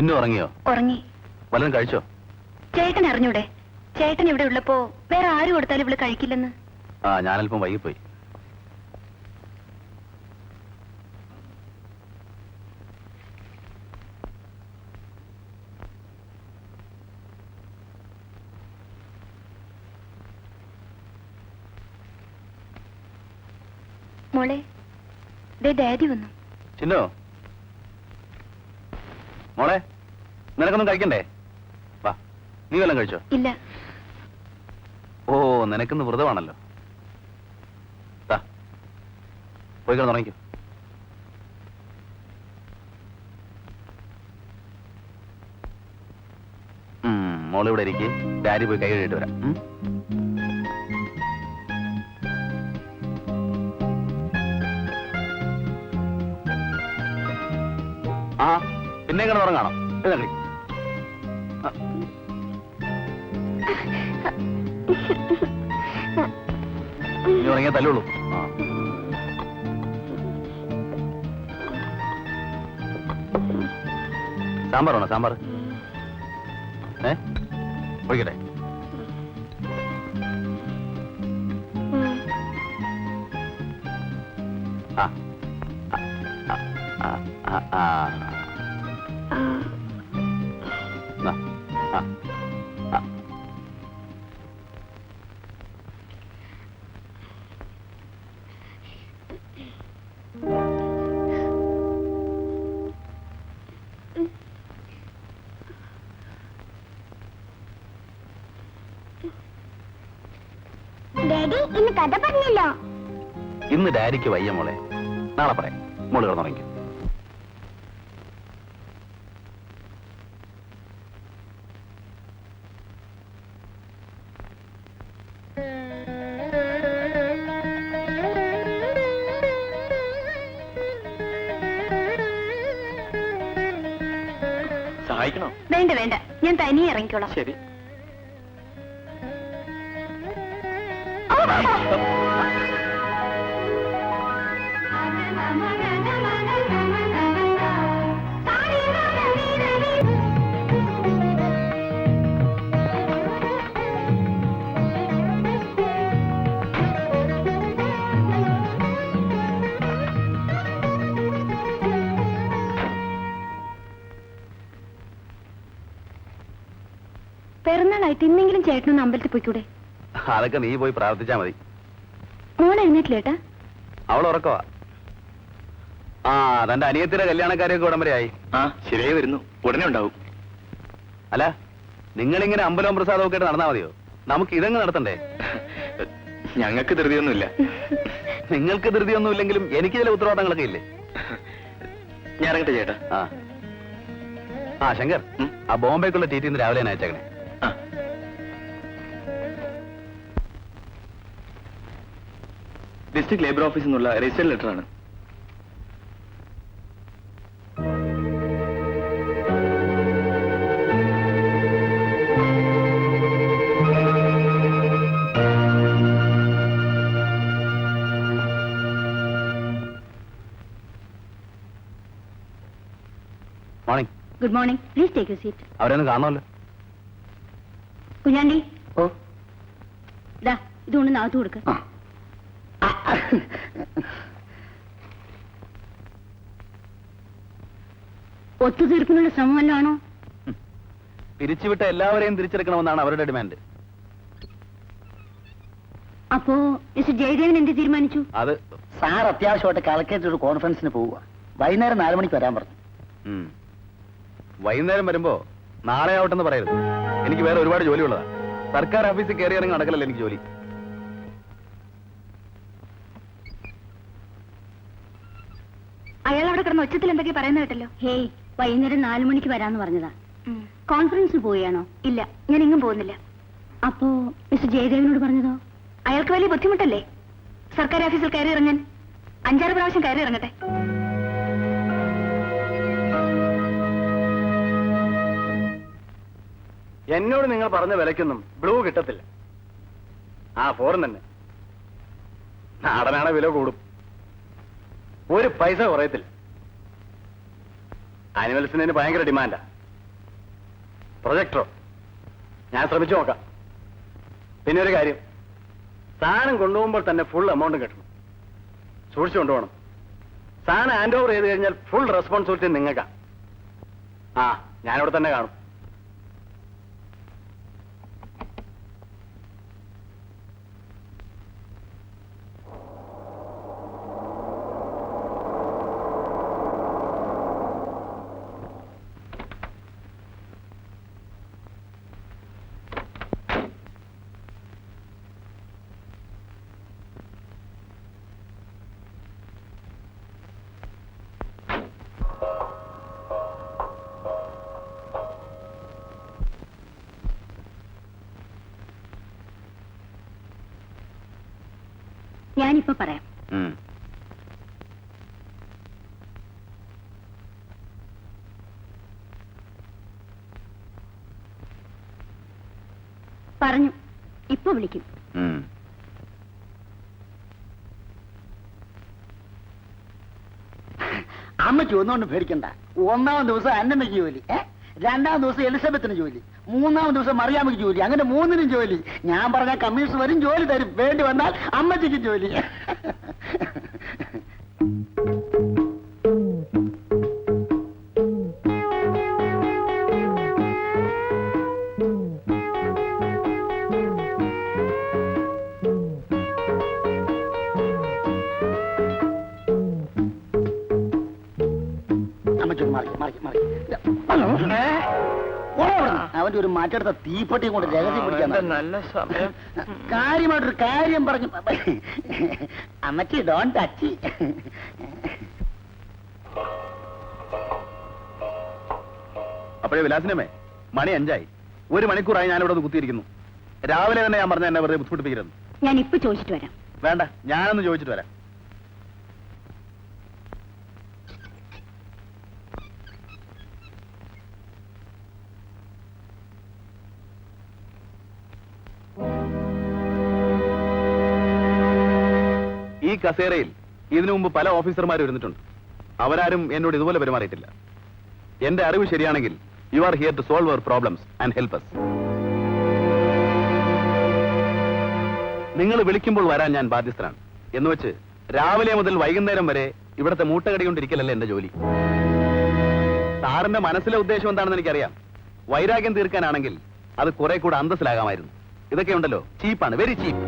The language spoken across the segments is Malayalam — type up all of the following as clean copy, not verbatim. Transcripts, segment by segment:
ചിന്നു ഉറങ്ങിയോ? ഉറങ്ങി. വല്ലതും കഴിച്ചോ? ചേട്ടൻ അറിഞ്ഞൂടെ? ചേട്ടൻ ഇവിടെ ഉള്ളപ്പോ വേറെ ആര് കൊടുത്താലും ഇവള് കഴിക്കില്ലെന്ന്. ആ, ഞാനല്പം വൈകിപ്പോയി. മോളെ, ഡാഡി വന്നു. ചിന്നു, മോളെ, നിനക്കൊന്നും കഴിക്കണ്ടേ? വാ, നീ വല്ലതും കഴിച്ചോ? ഇല്ല. ഓ, നിനക്കിന്ന് വ്രതമാണല്ലോ. പോയി കിടന്ന് ഉറങ്ങിക്കോ. മോളിവിടെ ഇരിക്കെ, ഡാഡി പോയി കൈ കഴുകിയിട്ട് വരാം. ആ, പിന്നെ ഇങ്ങനെ ഉറങ്ങാണോ? നീ ഉറങ്ങിയാൽ തല്ലുള്ളൂ. സാമ്പാർ വേണോ? സാമ്പാർ ഒഴിക്കട്ടെ? ആ ഇന്ന് കഥ പറഞ്ഞല്ലോ. ഇന്ന് ഡാഡിക്ക് വയ്യ മോളെ, നാളെ പറയാം. മോള് കിടന്നുറങ്ങിക്കും. സഹായിക്കണോ? വേണ്ട വേണ്ട, ഞാൻ തനിയെ ഇറങ്ങിക്കോളാം. ശരി. പിറന്നാളായിട്ട് ഇന്നെങ്കിലും ചേട്ടനൊന്ന് അമ്പലത്തിൽ പോയിക്കൂടെ? അതൊക്കെ നീ പോയി പ്രാർത്ഥിച്ചാ മതി. മോൾ എഴുന്നേറ്റില്ലേട്ടാ? അവൾ ഉറക്കവാ. ആ, തന്റെ അനിയത്തിന്റെ കല്യാണക്കാരെയൊക്കെ ഉടൻ വരെയായി. ആ, ശരിയായി വരുന്നു. ഉടനെ ഉണ്ടാവും. അല്ല, നിങ്ങളിങ്ങനെ അമ്പലവും പ്രസാദവും ഒക്കെ ആയിട്ട് നടന്നാ മതിയോ? നമുക്ക് ഇതങ്ങ് നടത്തണ്ടേ? ഞങ്ങൾക്ക് ധൃതിയൊന്നുമില്ല. നിങ്ങൾക്ക് ധൃതിയൊന്നുമില്ലെങ്കിലും എനിക്ക് ചില ഉത്തരവാദിത്തങ്ങളൊക്കെ ഇല്ലേ? ഞാൻ ഇറങ്ങട്ടെ ചേട്ടാ. ആ ശങ്കർ, ആ ബോംബെക്കുള്ള ടി ഇന്ന് രാവിലെ തന്നെ അയച്ചേക്കണേ. ഡിസ്ട്രിക്ട് ലേബർ ഓഫീസിൽ നിന്നുള്ള രജിസ്റ്റർ ലെറ്റർ ആണ്. Morning. Good morning. Please take you seat. അവരൊന്നും കാണുമല്ലോ. കുഞ്ഞാണ്ടി, ഓ ദാ ഇതുകൊണ്ട് നാത്തു കൊടുക്ക. ഒത്തുതീർപ്പിനുള്ള ശ്രമം വല്ലതാണോ? പിരിച്ചുവിട്ട എല്ലാവരെയും തിരിച്ചെടുക്കണമെന്നാണ് അവരുടെ ഡിമാൻഡ്. അപ്പോ മിസ്റ്റർ ജയദേവൻ എന്ത് തീരുമാനിച്ചു? അത് സാർ അത്യാവശ്യമായിട്ട് കളക്ടറേറ്റ് ഒരു കോൺഫറൻസിന് പോവുക. വൈകുന്നേരം 4 മണിക്ക് വരാൻ പറഞ്ഞു. വൈകുന്നേരം വരുമ്പോ നാളെ ആവട്ടെന്ന് പറയരുത്. എനിക്ക് വേറെ ഒരുപാട് ജോലിയുള്ളതാ. സർക്കാർ ഓഫീസിൽ കയറി ഇറങ്ങി നടക്കലല്ല എനിക്ക് ജോലി. അയാൾ അവിടെ കിടന്ന് ഒച്ചത്തിൽ എന്തൊക്കെ പറയുന്ന കേട്ടല്ലോ. ഹേയ്, വൈകുന്നേരം 4 മണിക്ക് വരാന്ന് പറഞ്ഞതാ. കോൺഫറൻസിൽ പോവുകയാണോ? ഇല്ല, ഞാൻ ഇങ്ങും പോകുന്നില്ല. അപ്പോ മിസ്റ്റർ ജയദേവനോട് പറഞ്ഞതോ? അയാൾക്ക് വലിയ ബുദ്ധിമുട്ടല്ലേ സർക്കാർ ഓഫീസിൽ കയറി ഇറങ്ങാൻ? 5-6 പ്രാവശ്യം കയറി ഇറങ്ങട്ടെ. എന്നോട് നിങ്ങൾ പറഞ്ഞ വിലക്കൊന്നും ബ്ലൂ കിട്ടത്തില്ല. ആ, ഫോറിൻ തന്നെ. നാടനാണ് വില കൂടും. ഒരു പൈസ കുറയത്തില്ല. ആനിമൽസിന് ഭയങ്കര ഡിമാൻഡാ. പ്രൊജക്ടറോ? ഞാൻ ശ്രമിച്ചു നോക്കാം. പിന്നെ ഒരു കാര്യം, സാധനം കൊണ്ടുപോകുമ്പോൾ തന്നെ ഫുൾ എമൗണ്ട് കിട്ടണം. സൂക്ഷിച്ചു കൊണ്ടുപോകണം. സാധനം ഹാൻഡ് ഓവർ ചെയ്ത് കഴിഞ്ഞാൽ ഫുൾ റെസ്പോൺസിബിലിറ്റി നിങ്ങൾക്കാ. ആ, ഞാനിവിടെ തന്നെ കാണും. ഞാനിപ്പോ പറയാം. പറഞ്ഞു, ഇപ്പൊ വിളിക്കും. അമ്മയ്ക്ക് ഒന്നുകൊണ്ട് പേടിക്കണ്ട. 1-ാം ദിവസം അന്നമ്മയ്ക്ക് ജോലി, 2-ാം ദിവസം എലിസബത്തിന് ജോലി, 3-ാം ദിവസം മറിയാമ്മയ്ക്ക് ജോലി, അങ്ങനെ 3-നും ജോലി. ഞാൻ പറഞ്ഞ കമ്മീഷൻ വരും, ജോലി തരും. വേണ്ടി വന്നാൽ അമ്മച്ചിക്ക് ജോലി. അവന്റെ ഒരു മാറ്റെടുത്ത തീപ്പെട്ടിയും കൊണ്ട് രഹസ്യം പിടിക്കാൻ നല്ല സമയം. കാര്യമായിട്ടൊരു കാര്യം പറഞ്ഞു. അമ്മച്ചി ഡോൺ ടച്ച്. അപ്പോഴേ വിലാസിനമ്മേ, മണി 5 1 മണിക്കൂറായി ഞാനിവിടെ ഒന്ന് കുത്തിയിരിക്കുന്നു. രാവിലെ തന്നെ ഞാൻ പറഞ്ഞ എന്നെ വെറുതെ ബുദ്ധിമുട്ടിപ്പിക്കരുത്. ഞാൻ ഇപ്പൊ ചോദിച്ചിട്ട് വരാം. വേണ്ട, ഞാനൊന്ന് ചോദിച്ചിട്ട് വരാം. ഈ കസേരയിൽ ഇതിനു മുമ്പ് പല ഓഫീസർമാരും ഇരുന്നിട്ടുണ്ട്. അവരാരും എന്നോട് ഇതുപോലെ പെരുമാറിയിട്ടില്ല. എന്റെ അറിവ് ശരിയാണെങ്കിൽ you are here to solve our problems and help us. നിങ്ങൾ വിളിക്കുമ്പോൾ വരാൻ ഞാൻ ബാധ്യസ്ഥനാണ്. എന്നുവെച്ച് രാവിലെ മുതൽ വൈകുന്നേരം വരെ ഇവിടുത്തെ മൂട്ടകടി കൊണ്ടിരിക്കലല്ലേ എന്റെ ജോലി. സാറിന്റെ മനസ്സിലെ ഉദ്ദേശം എന്താണെന്ന് എനിക്കറിയാം. വൈരാഗ്യം തീർക്കാനാണെങ്കിൽ അത് കുറെ കൂടെ അന്തസ്സിലാകാമായിരുന്നു. ഇതൊക്കെ ഉണ്ടല്ലോ, ചീപ്പാണ്, very cheap.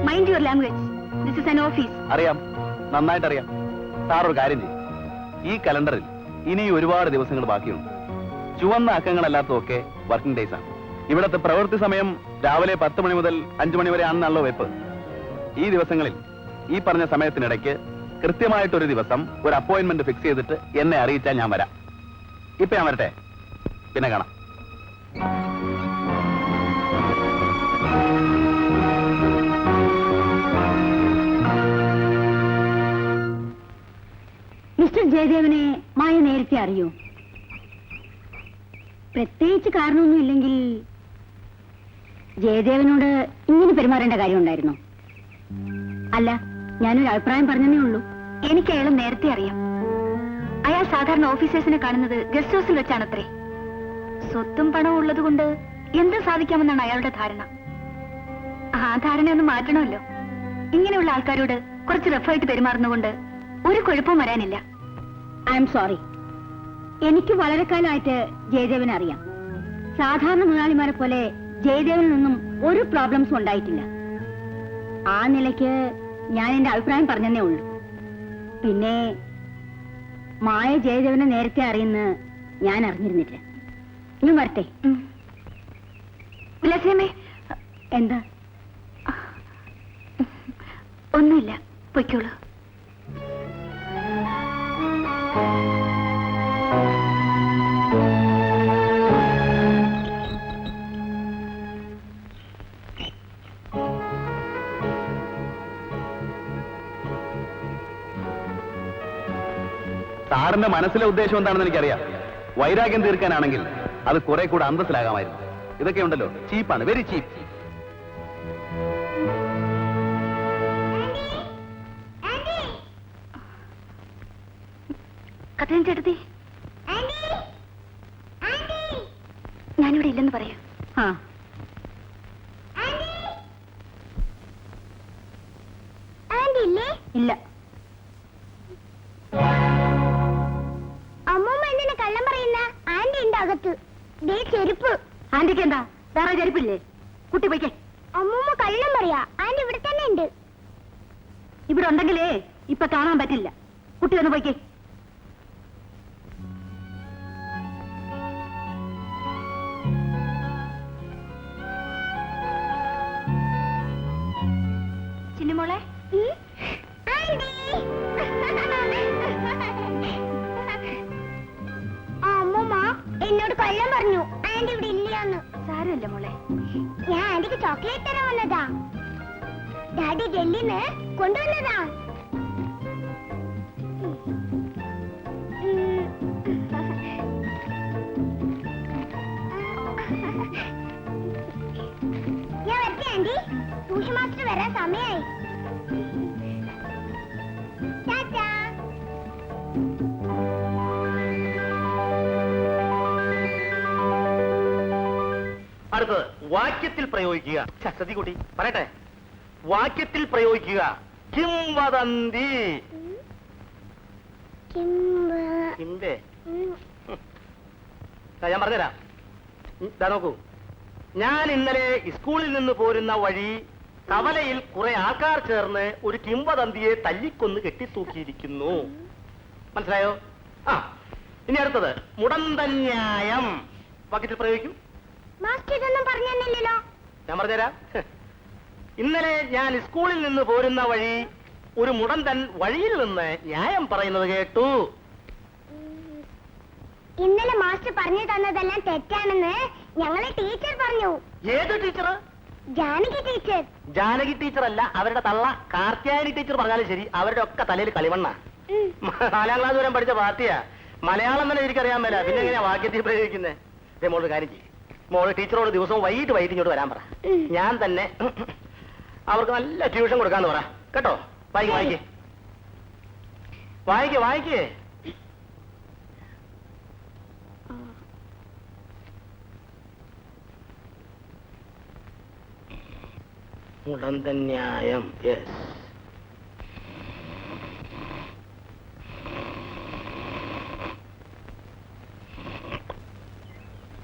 Mind your language. This is an office. അറിയാം, നന്നായിട്ടറിയാം. സാർ ഒരു കാര്യം ചെയ്യും, ഈ കലണ്ടറിൽ ഇനി ഒരുപാട് ദിവസങ്ങൾ ബാക്കിയുണ്ട്. ചുവന്ന അക്കങ്ങളല്ലാത്തതൊക്കെ വർക്കിംഗ് ഡേയ്സ് ആണ്. ഇവിടുത്തെ പ്രവൃത്തി സമയം രാവിലെ 10 മണി മുതൽ 5 മണി വരെ ആണെന്നാണല്ലോ വെപ്പ്. ഈ ദിവസങ്ങളിൽ ഈ പറഞ്ഞ സമയത്തിനിടയ്ക്ക് കൃത്യമായിട്ടൊരു ദിവസം ഒരു അപ്പോയിന്റ്മെന്റ് ഫിക്സ് ചെയ്തിട്ട് എന്നെ അറിയിച്ചാൽ ഞാൻ വരാം. ഇപ്പൊ ഞാൻ വരട്ടെ, പിന്നെ കാണാം. മിസ്റ്റർ ജയദേവനെ മായ നേരത്തെ അറിയൂ? പ്രത്യേകിച്ച് കാരണമൊന്നും ഇല്ലെങ്കിൽ ജയദേവനോട് ഇങ്ങനെ പെരുമാറേണ്ട കാര്യമുണ്ടായിരുന്നു? അല്ല, ഞാനൊരു അഭിപ്രായം പറഞ്ഞതേ ഉള്ളൂ. എനിക്ക് അയാളെ നേരത്തെ അറിയാം. അയാൾ സാധാരണ ഓഫീസേഴ്സിനെ കാണുന്നത് ഗസ്റ്റ് ഹൗസിൽ വെച്ചാണത്രേ. സ്വത്തും പണവും ഉള്ളത് കൊണ്ട് എന്തും സാധിക്കാമെന്നാണ് അയാളുടെ ധാരണ. ആ ധാരണയൊന്നും മാറ്റണമല്ലോ. ഇങ്ങനെയുള്ള ആൾക്കാരോട് കുറച്ച് റഫായിട്ട് പെരുമാറുന്നതുകൊണ്ട് ഒരു കുഴപ്പവും വരാനില്ല. I am sorry. എനിക്ക് വളരെ കാലമായിട്ട് ജയദേവനെ അറിയാം. സാധാരണ മുതലാളിമാരെ പോലെ ജയദേവനിൽ നിന്നും ഒരു പ്രോബ്ലംസും ഉണ്ടായിട്ടില്ല. ആ നിലയ്ക്ക് ഞാൻ എന്റെ അഭിപ്രായം പറഞ്ഞതേ ഉള്ളൂ. പിന്നെ മായ ജയദേവനെ നേരത്തെ അറിയുന്ന ഞാൻ അറിഞ്ഞിരുന്നില്ല. ഇനി വരട്ടെ. എന്താ? ഒന്നുമില്ല, പൊയ്ക്കോളൂ. സാറിന്റെ മനസ്സിലെ ഉദ്ദേശം എന്താണെന്ന് എനിക്കറിയാം. വൈരാഗ്യം തീർക്കാനാണെങ്കിൽ അത് കുറെ കൂടെ അന്തസ്സിലാകാമായിരുന്നു. ഇതൊക്കെ ഉണ്ടല്ലോ, ചീപ്പാണ്, വെരി ചീപ്പ്. കഥയും ചേട്ടത്തി, ഞാൻ ഇല്ലെന്ന് പറയൂ. ആ ഇല്ല. അമ്മൂമ്മ എന്തിനാ കള്ളം പറയുന്ന? ആന്റി ഉണ്ട് അകത്ത്. ദേ ചെരുപ്പ്. ആന്റിക്ക് എന്താ വേറെ ചെരുപ്പില്ലേ? കുട്ടി പോയിക്കേ. അമ്മൂമ്മ കള്ളം പറയാ. ആന്റി ഇവിടെ തന്നെ ഉണ്ട്. ഇവിടെ ഉണ്ടെങ്കിലേ ഇപ്പൊ കാണാൻ പറ്റില്ല. കുട്ടി ഒന്ന് പോയിക്കേ. ചിന്നുമോളെ. ആന്റി. അമ്മൂമ്മ എന്നോട് കള്ളം പറഞ്ഞു. ആന്റി ഇവിടെ ഇല്ലന്ന്. സാരമില്ല മോളെ. ഞാൻ ആന്റിക്ക് ചോക്ലേറ്റ് തരാൻ വന്നതാ. ഡാഡി ഡൽഹിന്ന് കൊണ്ടുവന്നതാ. ഞാൻ വരട്ടെ ആന്റി. ട്യൂഷൻ മാസ്റ്റർ വരാൻ സമയായി. ടാറ്റാ. അടുത്തത് വാക്യത്തിൽ പ്രയോഗിക്കുക. സതികുട്ടി പറയട്ടെ. വാക്യത്തിൽ പ്രയോഗിക്കുക. കിംവദന്തി. കിംബേ. ഞാൻ പറഞ്ഞുതരാം. ഇതാ നോക്കൂ. ഞാൻ ഇന്നലെ സ്കൂളിൽ നിന്ന് പോരുന്ന വഴി കവലയിൽ കുറെ ആൾക്കാർ ചേർന്ന് ഒരു കിംവദന്തിയെ തല്ലിക്കൊന്ന് കെട്ടിത്തൂക്കിയിരിക്കുന്നു. മനസ്സിലായോ? ആ, ഇനി അടുത്തത് മുടന്തന്യായം. വാക്യത്തിൽ പ്രയോഗിക്കും. മാസ്റ്റർ ഇതൊന്നും പറഞ്ഞു തന്നില്ലല്ലോ. ഞാൻ പറഞ്ഞുതരാം. ഇന്നലെ ഞാൻ സ്കൂളിൽ നിന്ന് പോരുന്ന വഴി ഒരു മുടന്തൻ വഴിയിൽ നിന്ന് ന്യായം പറയുന്നത് കേട്ടു. ഇന്നലെ മാസ്റ്റർ പറഞ്ഞു തന്നതെല്ലാം തെറ്റാണെന്ന് ഞങ്ങളെ ടീച്ചർ പറഞ്ഞു. ഏത് teacher? Janaki teacher. Janaki teacher അല്ല, അവരുടെ തള്ള കാർത്യായനി ടീച്ചർ പറഞ്ഞാലും ശരി. അവരുടെ ഒക്കെ തലയിൽ കളിവണ്ണ. 4ാം ക്ലാസ് വരെ പഠിച്ച പാർട്ടിയാ. മലയാളം തന്നെ എനിക്കറിയാൻ മേല. പിന്നെ എങ്ങനെയാ വാക്യത്തിൽ പ്രയോഗിക്കുന്നത്? മോള് കാര്യം ചെയ്യും. മോള് ടീച്ചറോട് ദിവസവും വൈകിട്ട് ഇങ്ങോട്ട് വരാൻ പറ. ഞാൻ തന്നെ അവർക്ക് നല്ല ട്യൂഷൻ കൊടുക്കാന്ന് പറ. കേട്ടോ? വായിക്കേ. മുടന്തന്യായം. യെസ്.